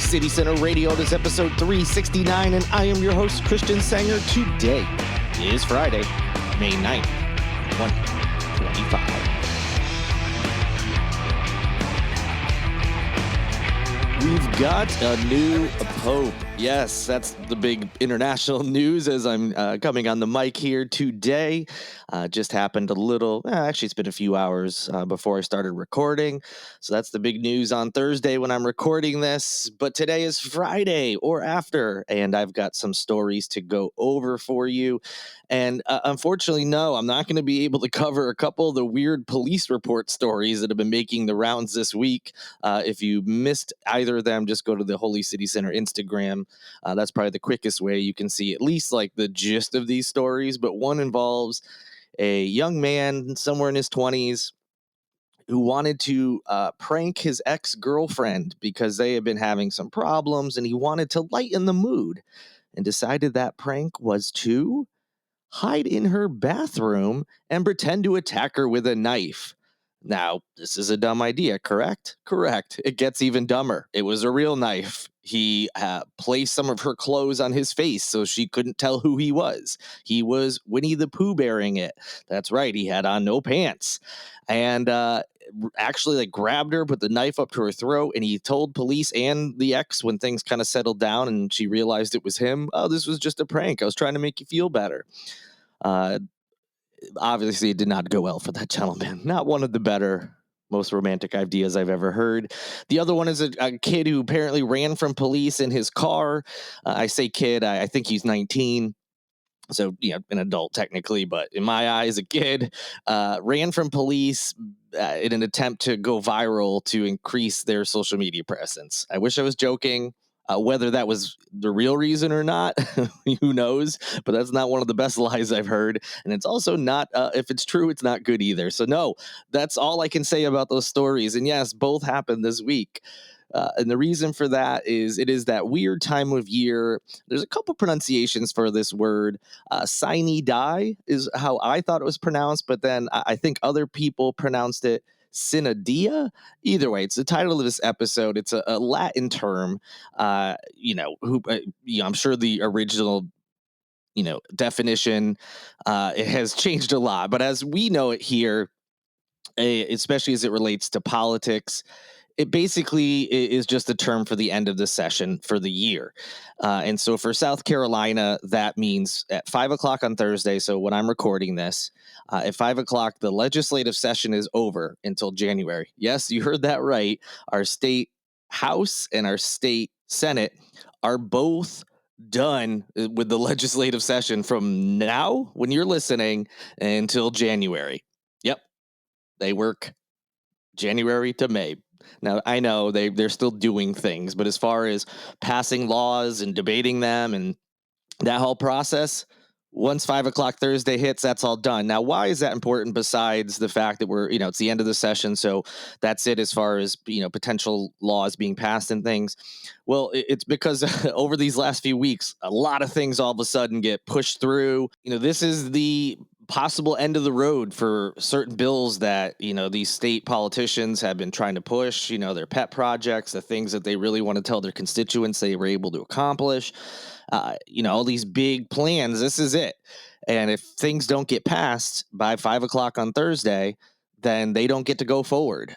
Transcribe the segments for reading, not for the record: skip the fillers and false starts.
City Center Radio. This is episode 369, and I am your host, Christian Sanger. Today is Friday, May 9th, 2025. We've got a new pope. Yes, that's the big international news as I'm coming on the mic here today. Just happened actually it's been a few hours before I started recording. So that's the big news on Thursday when I'm recording this. But today is Friday or after, and I've got some stories to go over for you. And unfortunately, no, I'm not going to be able to cover a couple of the weird police report stories that have been making the rounds this week. If you missed either of them, just go to the Holy City Center Instagram. That's probably the quickest way you can see at least like the gist of these stories. But one involves a young man somewhere in his 20s who wanted to prank his ex-girlfriend because they had been having some problems, and he wanted to lighten the mood and decided that prank was to hide in her bathroom and pretend to attack her with a knife. Now, this is a dumb idea, correct? Correct. It gets even dumber. It was a real knife. He placed some of her clothes on his face so she couldn't tell who he was. He was Winnie the Pooh bearing it. That's right. He had on no pants. And actually grabbed her, put the knife up to her throat, and he told police and the ex when things kind of settled down and she realized it was him. Oh, this was just a prank. I was trying to make you feel better. Obviously, it did not go well for that gentleman. Not one of the better, most romantic ideas I've ever heard. The other one is a kid who apparently ran from police in his car. I say kid, I think he's 19. So, an adult technically, but in my eyes, a kid ran from police in an attempt to go viral to increase their social media presence. I wish I was joking. Whether that was the real reason or not, who knows? But that's not one of the best lies I've heard. And it's also not, if it's true, it's not good either. So no, that's all I can say about those stories. And yes, both happened this week. And the reason for that is it is that weird time of year. There's a couple pronunciations for this word. Sine die is how I thought it was pronounced, but then I think other people pronounced it Synodia. Either way, it's the title of this episode. It's a Latin term. I'm sure the original definition it has changed a lot, but as we know it here, especially as it relates to politics, it basically is just a term for the end of the session for the year. And so for South Carolina, that means at 5 o'clock on Thursday. So when I'm recording this, at 5 o'clock, the legislative session is over until January. Yes, you heard that right. Our state House and our state Senate are both done with the legislative session from now, when you're listening, until January. Yep. They work January to May. Now, I know they're still doing things, but as far as passing laws and debating them and that whole process, once 5 o'clock Thursday hits, that's all done. Now, why is that important besides the fact that it's the end of the session, so that's it as far as, potential laws being passed and things? Well, it's because over these last few weeks, a lot of things all of a sudden get pushed through. This is the possible end of the road for certain bills that these state politicians have been trying to push, their pet projects, the things that they really want to tell their constituents they were able to accomplish, all these big plans. This is it. And if things don't get passed by 5 o'clock on Thursday, then they don't get to go forward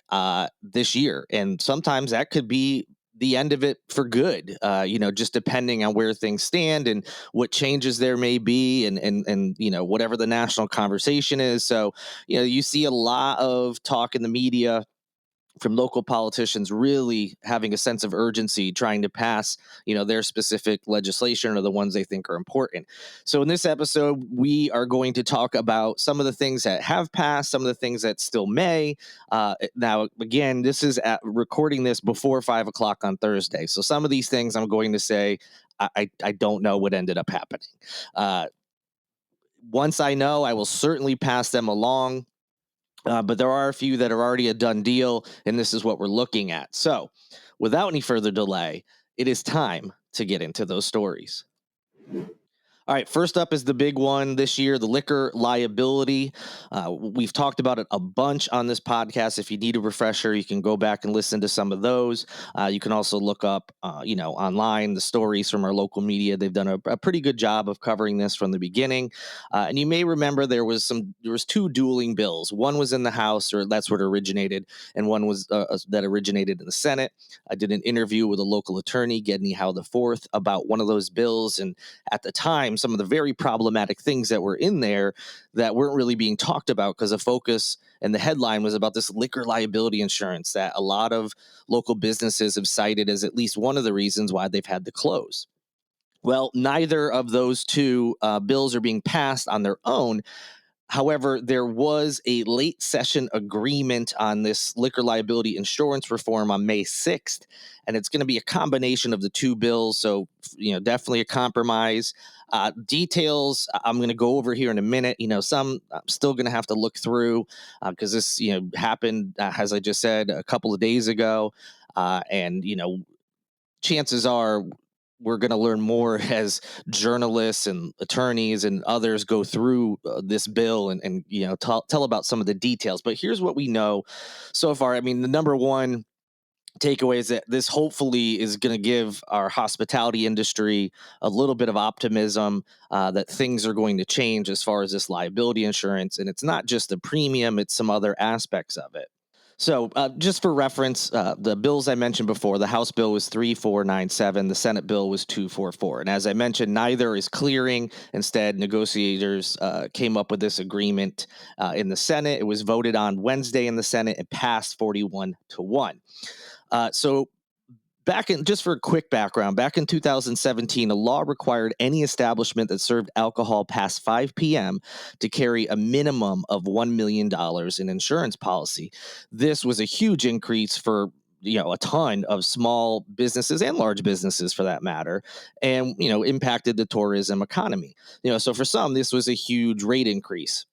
this year. And sometimes that could be the end of it for good, just depending on where things stand and what changes there may be and whatever the national conversation is. So, you see a lot of talk in the media from local politicians really having a sense of urgency, trying to pass, their specific legislation or the ones they think are important. So in this episode, we are going to talk about some of the things that have passed, some of the things that still may. Now, again, this is recording this before 5 o'clock on Thursday. So some of these things I'm going to say, I don't know what ended up happening. Once I know, I will certainly pass them along. But there are a few that are already a done deal, and this is what we're looking at. So, without any further delay, it is time to get into those stories. All right, first up is the big one this year, the liquor liability. We've talked about it a bunch on this podcast. If you need a refresher, you can go back and listen to some of those. You can also look up, online the stories from our local media. They've done a pretty good job of covering this from the beginning. And you may remember there was two dueling bills. One was in the House, or that's where it originated, and one was that originated in the Senate. I did an interview with a local attorney, Gedney Howe the Fourth, about one of those bills, and at the time, some of the very problematic things that were in there that weren't really being talked about because the focus and the headline was about this liquor liability insurance that a lot of local businesses have cited as at least one of the reasons why they've had to close. Well, neither of those two bills are being passed on their own. However, there was a late session agreement on this liquor liability insurance reform on May 6th, and it's going to be a combination of the two bills. So, definitely a compromise. Details I'm going to go over here in a minute. Some I'm still going to have to look through because this, happened, as I just said, a couple of days ago. And, chances are we're going to learn more as journalists and attorneys and others go through this bill and tell about some of the details. But here's what we know so far. I mean, the number one takeaway is that this hopefully is going to give our hospitality industry a little bit of optimism that things are going to change as far as this liability insurance. And it's not just the premium, it's some other aspects of it. So, just for reference, the bills I mentioned before, the House bill was 3497, the Senate bill was 244. And as I mentioned, neither is clearing. Instead, negotiators came up with this agreement in the Senate. It was voted on Wednesday in the Senate. It passed 41-1. So, just for a quick background, back in 2017, a law required any establishment that served alcohol past 5 p.m. to carry a minimum of $1 million in insurance policy. This was a huge increase for a ton of small businesses and large businesses for that matter, and impacted the tourism economy. So for some, this was a huge rate increase.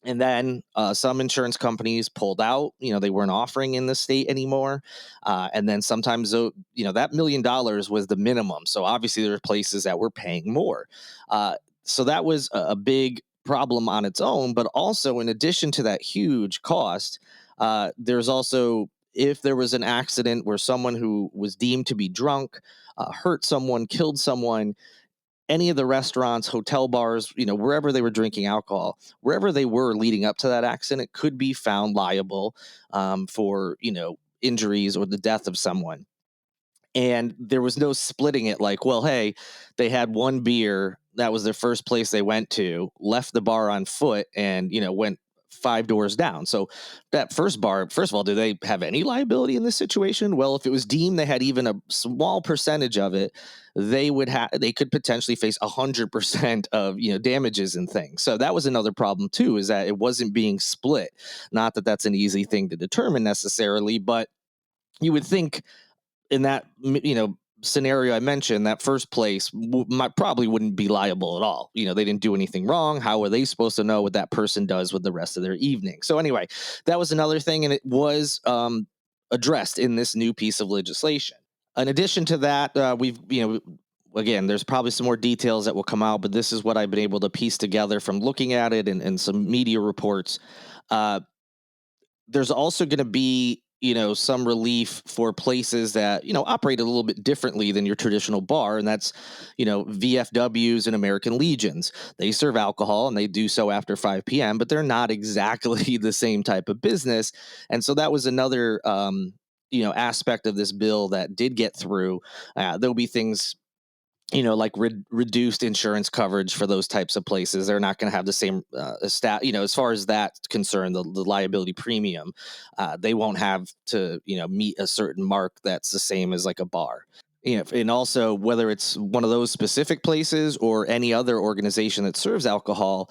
And then some insurance companies pulled out. They weren't offering in the state anymore. And then sometimes, that $1 million was the minimum. So obviously, there were places that were paying more. So that was a big problem on its own. But also, in addition to that huge cost, there's also, if there was an accident where someone who was deemed to be drunk hurt someone, killed someone, any of the restaurants, hotel bars, wherever they were drinking alcohol, wherever they were leading up to that accident, could be found liable for, injuries or the death of someone. And there was no splitting it like, well, hey, they had one beer. That was their first place they went to, left the bar on foot and, went five doors down. So that first bar, first of all, do they have any liability in this situation? Well, if it was deemed they had even a small percentage of it, they could potentially face 100% of, damages and things. So that was another problem too, is that it wasn't being split. Not that that's an easy thing to determine necessarily, but you would think in that scenario I mentioned, that first place probably wouldn't be liable at all. They didn't do anything wrong. How are they supposed to know what that person does with the rest of their evening? So anyway, that was another thing, and it was addressed in this new piece of legislation. In addition to that, we've again, there's probably some more details that will come out, but this is what I've been able to piece together from looking at it and some media reports. Uh, there's also going to be some relief for places that operate a little bit differently than your traditional bar, and that's VFWs and American Legions. They serve alcohol and they do so after 5 p.m., but they're not exactly the same type of business. And so that was another aspect of this bill that did get through. There'll be things like reduced insurance coverage for those types of places. They're not going to have the same as far as that's concerned, the liability premium. They won't have to, meet a certain mark that's the same as like a bar. And also whether it's one of those specific places or any other organization that serves alcohol,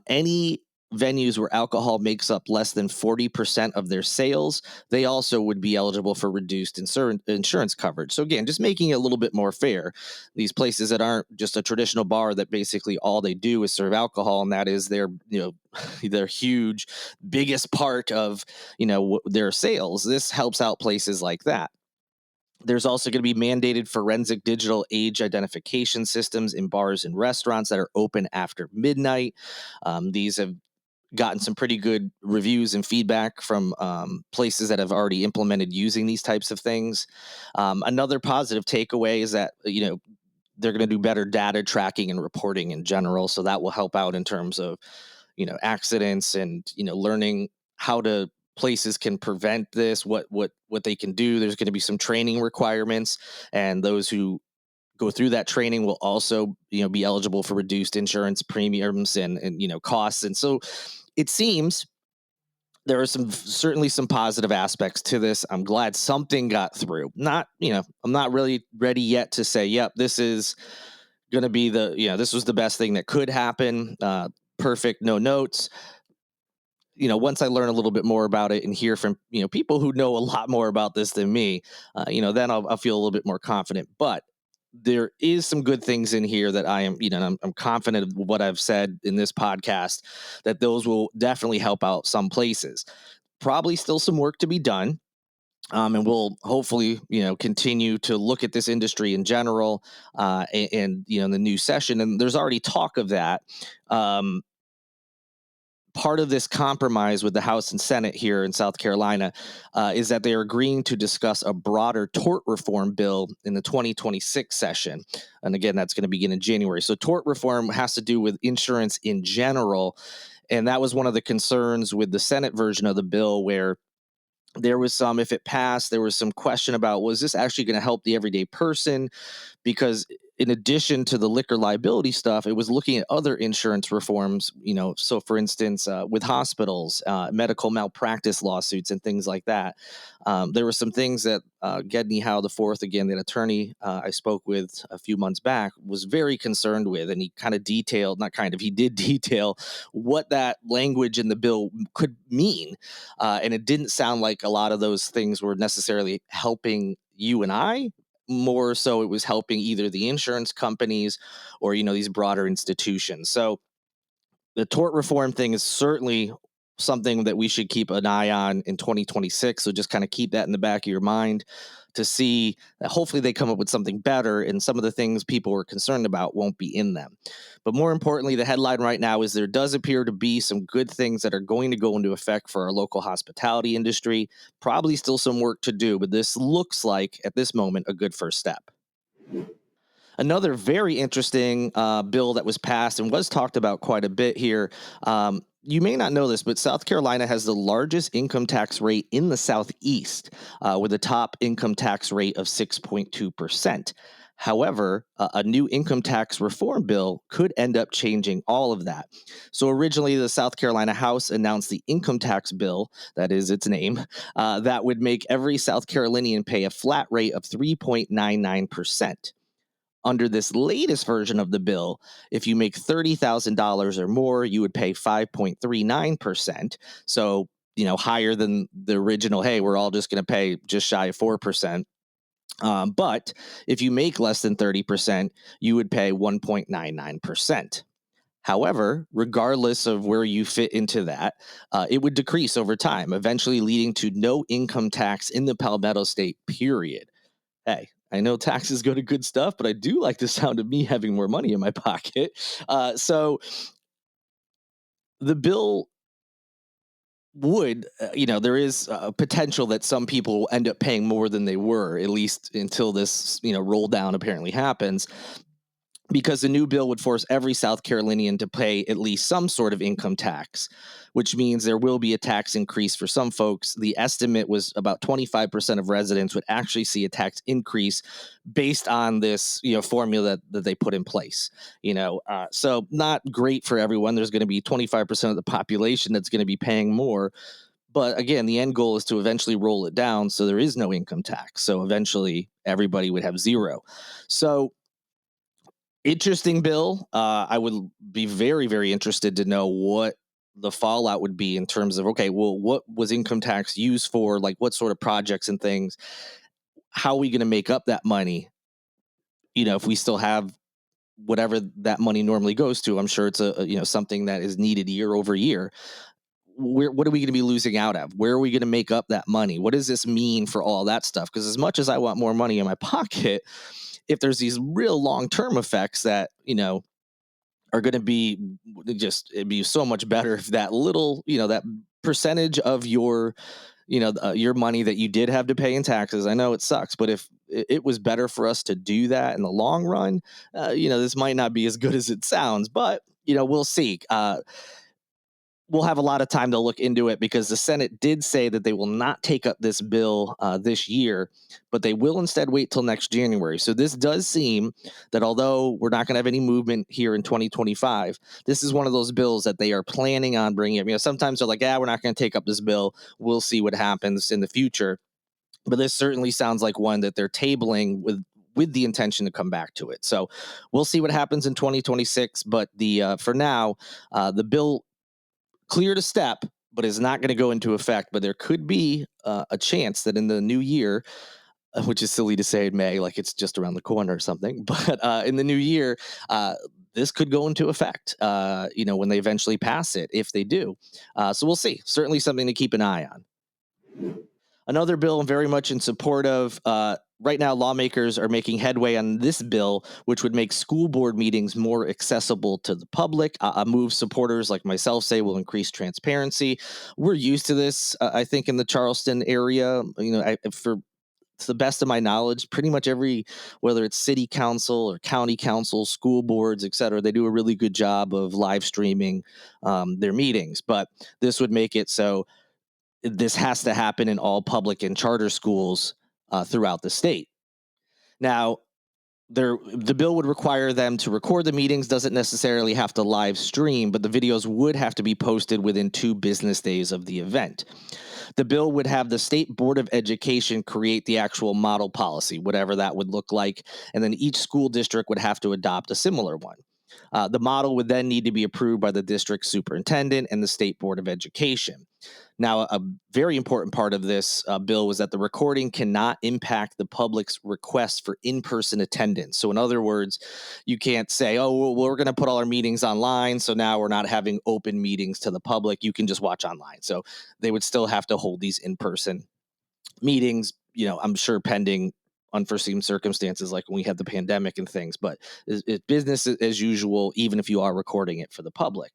any venues where alcohol makes up less than 40% of their sales, they also would be eligible for reduced insurance coverage. So again, just making it a little bit more fair. These places that aren't just a traditional bar that basically all they do is serve alcohol, and that is their, their huge, biggest part of, their sales. This helps out places like that. There's also going to be mandated forensic digital age identification systems in bars and restaurants that are open after midnight. These have gotten some pretty good reviews and feedback from places that have already implemented using these types of things. Another positive takeaway is that, they're going to do better data tracking and reporting in general. So that will help out in terms of, accidents and, learning how to places can prevent this, what they can do. There's going to be some training requirements, and those who go through that training will also, be eligible for reduced insurance premiums and costs. And so it seems there are certainly some positive aspects to this. I'm glad something got through. Not, I'm not really ready yet to say, yep, this is going to be this was the best thing that could happen. Perfect, no notes. Once I learn a little bit more about it and hear from, people who know a lot more about this than me, then I'll feel a little bit more confident. But there is some good things in here that I am, I'm confident of what I've said in this podcast, that those will definitely help out some places. Probably still some work to be done. And we'll hopefully, continue to look at this industry in general, and in the new session. And there's already talk of that. Part of this compromise with the House and Senate here in South Carolina is that they are agreeing to discuss a broader tort reform bill in the 2026 session. And again, that's going to begin in January. So tort reform has to do with insurance in general. And that was one of the concerns with the Senate version of the bill, where there was if it passed, there was some question about, was this actually going to help the everyday person? Because in addition to the liquor liability stuff, it was looking at other insurance reforms, so for instance, with hospitals, medical malpractice lawsuits and things like that. There were some things that Gedney Howe the fourth, again, the attorney I spoke with a few months back, was very concerned with. And he kind of detailed, not kind of, he did detail what that language in the bill could mean. And it didn't sound like a lot of those things were necessarily helping you and I. More so, it was helping either the insurance companies or, these broader institutions. So the tort reform thing is certainly something that we should keep an eye on in 2026. So just kind of keep that in the back of your mind to see that hopefully they come up with something better, and some of the things people were concerned about won't be in them. But more importantly, the headline right now is there does appear to be some good things that are going to go into effect for our local hospitality industry. Probably still some work to do, but this looks like at this moment a good first step. Another very interesting bill that was passed and was talked about quite a bit here. You may not know this, but South Carolina has the largest income tax rate in the Southeast, with a top income tax rate of 6.2%. However, a new income tax reform bill could end up changing all of that. So originally, the South Carolina House announced the income tax bill, that is its name, that would make every South Carolinian pay a flat rate of 3.99%. Under this latest version of the bill, if you make $30,000 or more, you would pay 5.39%. So, higher than the original, hey, we're all just going to pay just shy of 4%. But if you make less than 30%, you would pay 1.99%. However, regardless of where you fit into that, it would decrease over time, eventually leading to no income tax in the Palmetto State, period. Hey, I know taxes go to good stuff, but I do like the sound of me having more money in my pocket. So the bill would, there is a potential that some people will end up paying more than they were, at least until this, roll down apparently happens, because the new bill would force every South Carolinian to pay at least some sort of income tax, which means there will be a tax increase for some folks. The estimate was about 25% of residents would actually see a tax increase based on this, formula that they put in place. So not great for everyone. There's going to be 25% of the population that's going to be paying more. But again, the end goal is to eventually roll it down so there is no income tax. So eventually everybody would have zero. So interesting bill. I would be very, very interested to know what the fallout would be in terms of, okay, well, what was income tax used for? Like, what sort of projects and things? How are we going to make up that money? If we still have whatever that money normally goes to, I'm sure it's something that is needed year over year. what are we going to be losing out of? Where are we going to make up that money? What does this mean for all that stuff? Because as much as I want more money in my pocket, if there's these real long-term effects that, are going to be it'd be so much better if that little, that percentage of your money that you did have to pay in taxes. I know it sucks, but if it was better for us to do that in the long run, this might not be as good as it sounds, but we'll see. We'll have a lot of time to look into it because the Senate did say that they will not take up this bill this year, but they will instead wait till next January. So this does seem that although we're not going to have any movement here in 2025, this is one of those bills that they are planning on bringing up. Sometimes they're like, we're not going to take up this bill. We'll see what happens in the future. But this certainly sounds like one that they're tabling with the intention to come back to it. So we'll see what happens in 2026. But for now, the bill cleared a step, but is not going to go into effect. But there could be a chance that in the new year, which is silly to say in May, like it's just around the corner or something, but in the new year, this could go into effect, when they eventually pass it, if they do. So we'll see. Certainly something to keep an eye on. Another bill I'm very much in support of. Right now, lawmakers are making headway on this bill, which would make school board meetings more accessible to the public. A move supporters like myself say will increase transparency. We're used to this, I think, in the Charleston area. For to the best of my knowledge, pretty much whether it's city council or county council, school boards, et cetera, they do a really good job of live streaming their meetings. But this would make it so this has to happen in all public and charter schools throughout the state. Now, the bill would require them to record the meetings, doesn't necessarily have to live stream, but the videos would have to be posted within 2 business days of the event. The bill would have the State Board of Education create the actual model policy, whatever that would look like, and then each school district would have to adopt a similar one. The model would then need to be approved by the district superintendent and the State Board of Education. Now, a very important part of this bill was that the recording cannot impact the public's request for in-person attendance. So in other words, you can't say, well, we're going to put all our meetings online, so now we're not having open meetings to the public. You can just watch online. So they would still have to hold these in-person meetings, I'm sure pending unforeseen circumstances like when we had the pandemic and things, but it's business as usual, even if you are recording it for the public.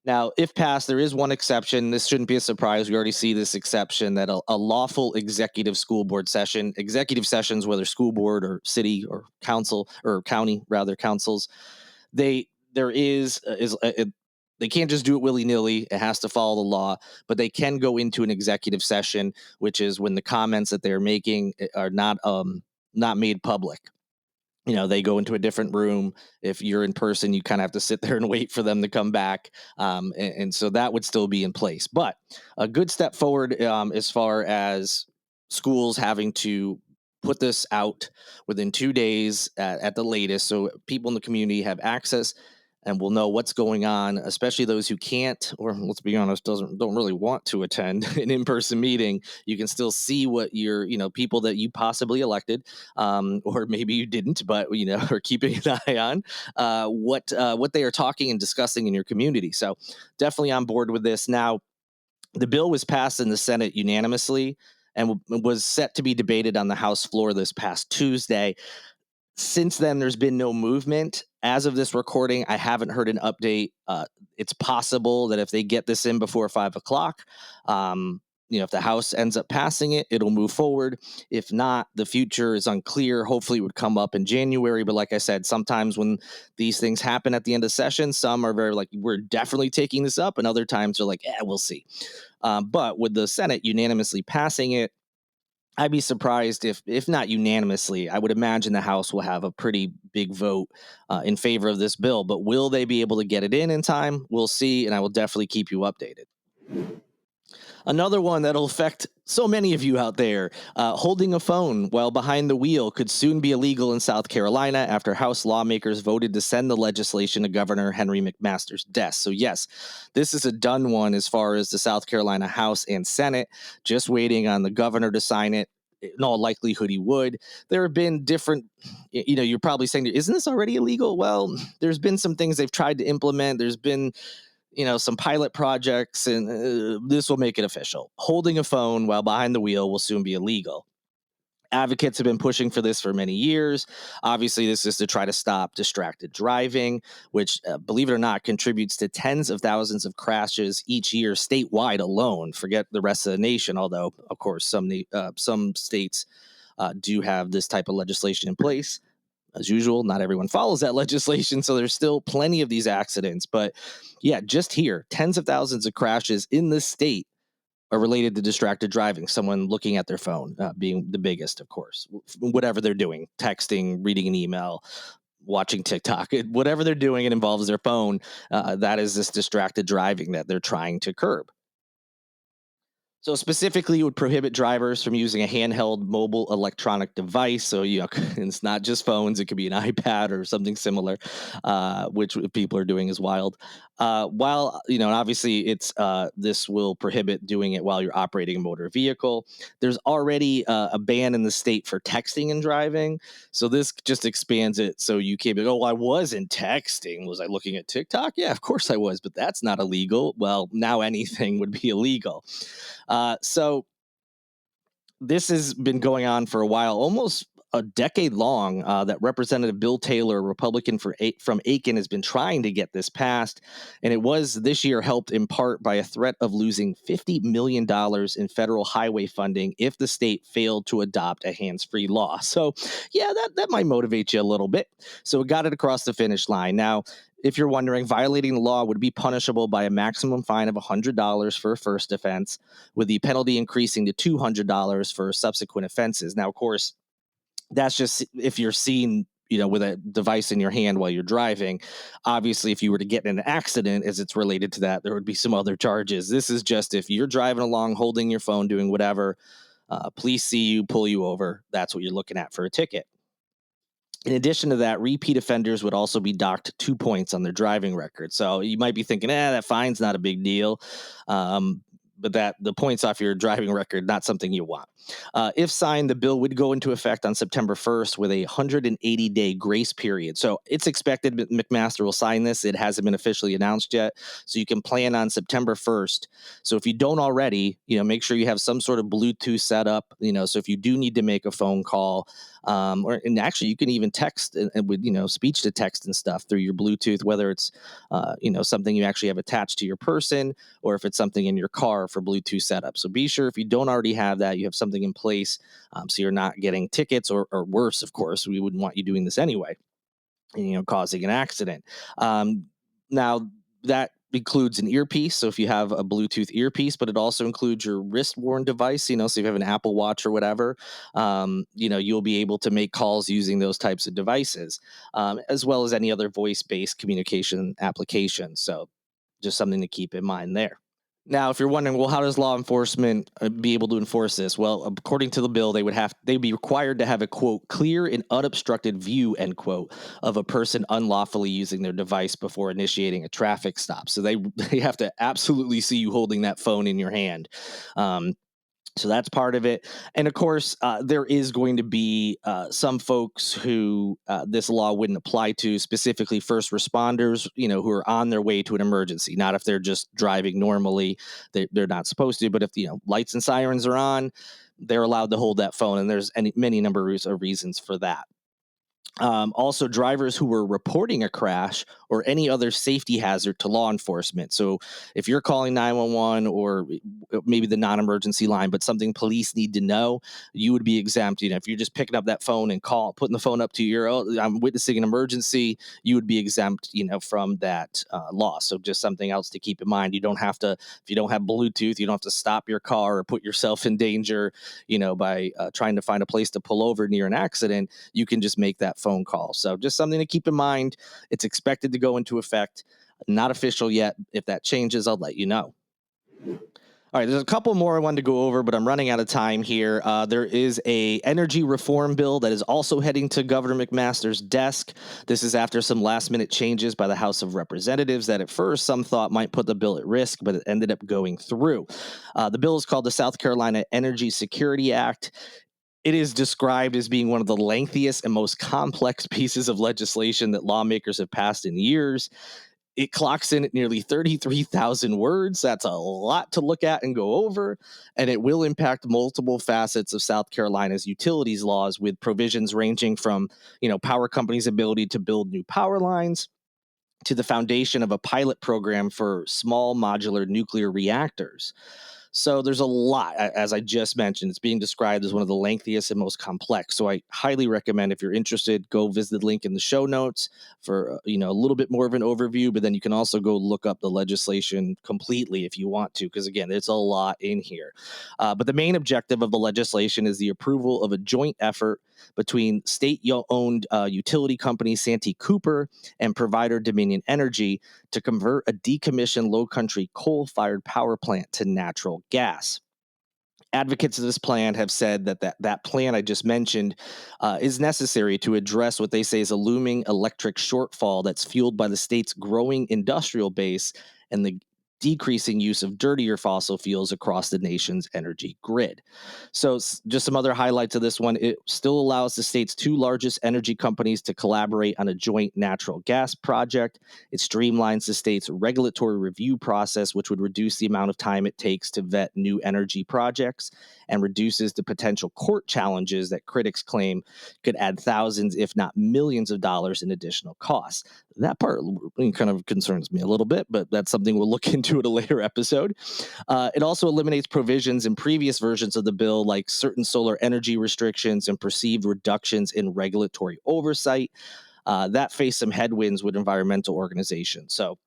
Now, if passed, there is one exception. This shouldn't be a surprise. We already see this exception that a lawful executive school board session, executive sessions, whether school board or city or council or county, rather councils, they can't just do it willy-nilly. It has to follow the law, but they can go into an executive session, which is when the comments that they're making are not made public. They go into a different room. If you're in person, you kind of have to sit there and wait for them to come back. And so that would still be in place. But a good step forward as far as schools having to put this out within 2 days at the latest, so people in the community have access and will know what's going on, especially those who can't, or let's be honest, don't really want to attend an in-person meeting. You can still see what your, people that you possibly elected, or maybe you didn't, but are keeping an eye on what they are talking and discussing in your community. So definitely on board with this. Now, the bill was passed in the Senate unanimously and was set to be debated on the House floor this past Tuesday. Since then, there's been no movement. As of this recording, I haven't heard an update. It's possible that if they get this in before 5 o'clock, if the House ends up passing it, it'll move forward. If not, the future is unclear. Hopefully it would come up in January. But like I said, sometimes when these things happen at the end of session, some are very like, we're definitely taking this up. And other times they're like, we'll see. But with the Senate unanimously passing it, I'd be surprised if not unanimously. I would imagine the House will have a pretty big vote in favor of this bill. But will they be able to get it in time? We'll see, and I will definitely keep you updated. Another one that'll affect so many of you out there, holding a phone while behind the wheel could soon be illegal in South Carolina after House lawmakers voted to send the legislation to Governor Henry McMaster's desk. So yes, this is a done one as far as the South Carolina House and Senate, just waiting on the governor to sign it. In all likelihood, he would. There have been different, you're probably saying, isn't this already illegal? Well, there's been some things they've tried to implement. There's been some pilot projects, and this will make it official. Holding a phone while behind the wheel will soon be illegal. Advocates have been pushing for this for many years. Obviously, this is to try to stop distracted driving, which, believe it or not, contributes to tens of thousands of crashes each year statewide alone. Forget the rest of the nation, although, of course, some states do have this type of legislation in place. As usual, not everyone follows that legislation, so there's still plenty of these accidents. But yeah, just here, tens of thousands of crashes in this state are related to distracted driving, someone looking at their phone being the biggest, of course, whatever they're doing, texting, reading an email, watching TikTok, whatever they're doing, it involves their phone. That is this distracted driving that they're trying to curb. So specifically, it would prohibit drivers from using a handheld mobile electronic device. So, it's not just phones; it could be an iPad or something similar, which people are doing is wild. While obviously, it's this will prohibit doing it while you're operating a motor vehicle. There's already a ban in the state for texting and driving, so this just expands it. So you can't be, oh, I wasn't texting. Was I looking at TikTok? Yeah, of course I was, but that's not illegal. Well, now anything would be illegal. So this has been going on for a while, almost a decade long. That Representative Bill Taylor, Republican from Aiken, has been trying to get this passed, and it was this year helped in part by a threat of losing $50 million in federal highway funding if the state failed to adopt a hands-free law. So, yeah, that might motivate you a little bit. So it got it across the finish line. Now, if you're wondering, violating the law would be punishable by a maximum fine of $100 for a first offense, with the penalty increasing to $200 for subsequent offenses. Now, of course, that's just if you're seen, with a device in your hand while you're driving. Obviously, if you were to get in an accident, as it's related to that, there would be some other charges. This is just if you're driving along, holding your phone, doing whatever, police see you, pull you over. That's what you're looking at for a ticket. In addition to that, repeat offenders would also be docked 2 points on their driving record. So you might be thinking, that fine's not a big deal. But that the points off your driving record, not something you want. If signed, the bill would go into effect on September 1st with a 180-day grace period. So it's expected McMaster will sign this. It hasn't been officially announced yet. So you can plan on September 1st. So if you don't already, make sure you have some sort of Bluetooth set up, so if you do need to make a phone call, and actually you can even text and with, speech to text and stuff through your Bluetooth, whether it's, something you actually have attached to your person or if it's something in your car for Bluetooth setup. So be sure if you don't already have that, you have something in place, so you're not getting tickets or worse, of course, we wouldn't want you doing this anyway, causing an accident. Now that includes an earpiece. So if you have a Bluetooth earpiece, but it also includes your wrist worn device, so if you have an Apple Watch or whatever, you'll be able to make calls using those types of devices, as well as any other voice based communication application. So just something to keep in mind there. Now, if you're wondering, well, how does law enforcement be able to enforce this? Well, according to the bill, they'd be required to have a quote clear and unobstructed view end quote of a person unlawfully using their device before initiating a traffic stop. So they they have to absolutely see you holding that phone in your hand. Um, so that's part of it. And of course, there is going to be some folks who this law wouldn't apply to, specifically first responders, who are on their way to an emergency. Not if they're just driving normally, they're not supposed to. But if, lights and sirens are on, they're allowed to hold that phone. And there's many number of reasons for that. Also, drivers who were reporting a crash or any other safety hazard to law enforcement. So, if you're calling 911 or maybe the non-emergency line, but something police need to know, you would be exempt. If you're just picking up that phone and putting the phone up to your, I'm witnessing an emergency, you would be exempt, from that law. So, just something else to keep in mind. You don't have to, if you don't have Bluetooth, you don't have to stop your car or put yourself in danger, by trying to find a place to pull over near an accident. You can just make that phone call. So just something to keep in mind. It's expected to go into effect. Not official yet. If that changes, I'll let you know. All right, there's a couple more I wanted to go over, but I'm running out of time here. There is a energy reform bill that is also heading to Governor McMaster's desk. This is after some last-minute changes by the House of Representatives that at first some thought might put the bill at risk, but it ended up going through. The bill is called the South Carolina Energy Security Act. It is described as being one of the lengthiest and most complex pieces of legislation that lawmakers have passed in years. It clocks in at nearly 33,000 words. That's a lot to look at and go over, and it will impact multiple facets of South Carolina's utilities laws, with provisions ranging from, power companies' ability to build new power lines to the foundation of a pilot program for small modular nuclear reactors. So there's a lot, as I just mentioned. It's being described as one of the lengthiest and most complex. So I highly recommend, if you're interested, go visit the link in the show notes for a little bit more of an overview. But then you can also go look up the legislation completely if you want to, because again, it's a lot in here. But the main objective of the legislation is the approval of a joint effort between state-owned utility company Santee Cooper and provider Dominion Energy to convert a decommissioned Low Country coal-fired power plant to natural gas. Advocates of this plan have said that plan I just mentioned is necessary to address what they say is a looming electric shortfall that's fueled by the state's growing industrial base and the decreasing use of dirtier fossil fuels across the nation's energy grid. So just some other highlights of this one. It still allows the state's two largest energy companies to collaborate on a joint natural gas project. It streamlines the state's regulatory review process, which would reduce the amount of time it takes to vet new energy projects, and reduces the potential court challenges that critics claim could add thousands, if not millions of dollars in additional costs. That part kind of concerns me a little bit, but that's something we'll look into at a later episode. It also eliminates provisions in previous versions of the bill, like certain solar energy restrictions and perceived reductions in regulatory oversight that face some headwinds with environmental organizations. So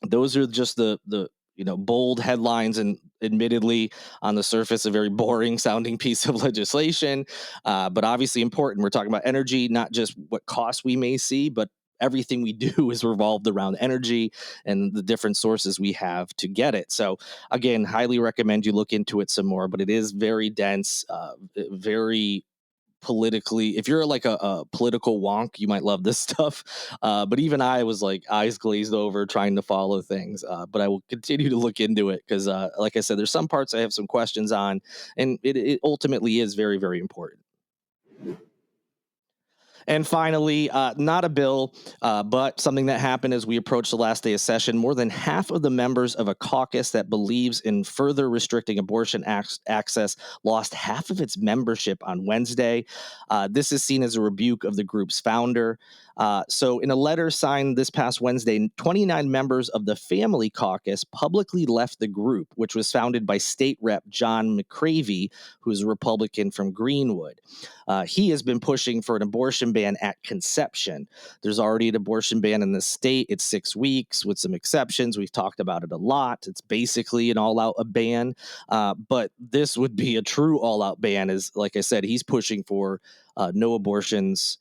those are just the bold headlines, and admittedly on the surface a very boring sounding piece of legislation, but obviously important. We're talking about energy, not just what costs we may see, but everything we do is revolved around energy and the different sources we have to get it. So again, highly recommend you look into it some more, but it is very dense, very politically. If you're like a political wonk, you might love this stuff, but even I was like eyes glazed over trying to follow things, but I will continue to look into it because like I said, there's some parts I have some questions on, and it ultimately is very, very important. And finally, not a bill, but something that happened as we approached the last day of session. More than half of the members of a caucus that believes in further restricting abortion access lost half of its membership on Wednesday. This is seen as a rebuke of the group's founder. So in a letter signed this past Wednesday, 29 members of the Family Caucus publicly left the group, which was founded by State Rep John McCravey, who's a Republican from Greenwood. He has been pushing for an abortion ban at conception. There's already an abortion ban in the state. It's 6 weeks with some exceptions. We've talked about it a lot. It's basically an all-out ban, but this would be a true all-out ban. Is, like I said, he's pushing for no abortions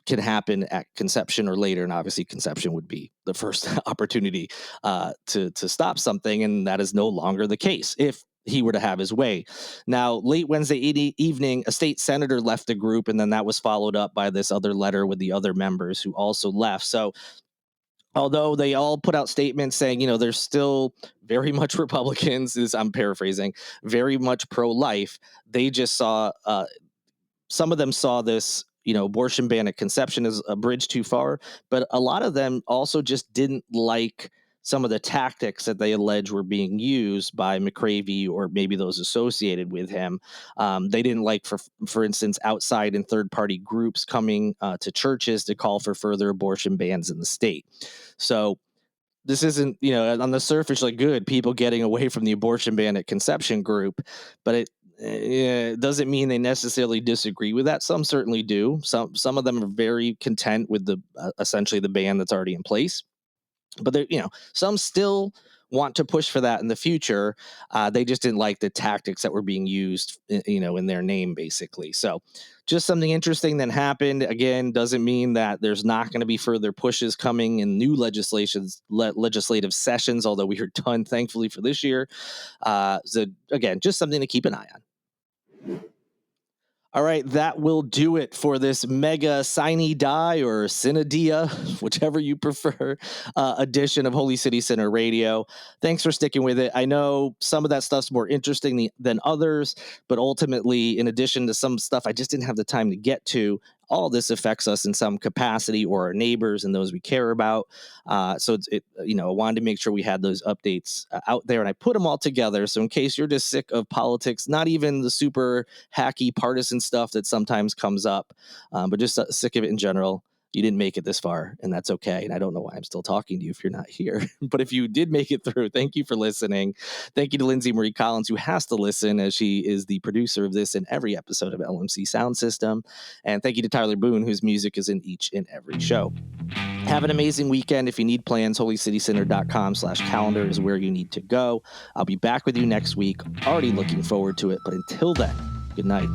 can happen at conception or later, and obviously conception would be the first opportunity to stop something, and that is no longer the case if he were to have his way. Now, late Wednesday evening, a state senator left the group, and then that was followed up by this other letter with the other members who also left. So although they all put out statements saying, they're still very much Republicans, I'm paraphrasing, very much pro-life, they just saw some of them saw this, abortion ban at conception as a bridge too far, but a lot of them also just didn't like some of the tactics that they allege were being used by McCravey or maybe those associated with him. They didn't like, for instance, outside and third-party groups coming to churches to call for further abortion bans in the state. So this isn't, on the surface, like good people getting away from the abortion ban at conception group, but it doesn't mean they necessarily disagree with that. Some certainly do. Some of them are very content with the essentially the ban that's already in place, but some still want to push for that in the future. They just didn't like the tactics that were being used, in their name, basically. So just something interesting that happened. Again, doesn't mean that there's not going to be further pushes coming in new legislative sessions, although we are done, thankfully, for this year. So again, just something to keep an eye on. All right, that will do it for this mega Sine Die or Synodia, whichever you prefer, edition of Holy City Center Radio. Thanks for sticking with it. I know some of that stuff's more interesting than others, but ultimately, in addition to some stuff I just didn't have the time to get to, all this affects us in some capacity, or our neighbors and those we care about. So I wanted to make sure we had those updates out there, and I put them all together. So in case you're just sick of politics, not even the super hacky partisan stuff that sometimes comes up, but just sick of it in general, you didn't make it this far, and that's okay. And I don't know why I'm still talking to you if you're not here. But if you did make it through, thank you for listening. Thank you to Lindsay Marie Collins, who has to listen as she is the producer of this and every episode of LMC Sound System. And thank you to Tyler Boone, whose music is in each and every show. Have an amazing weekend. If you need plans, holycitycenter.com/calendar is where you need to go. I'll be back with you next week. Already looking forward to it. But until then, good night.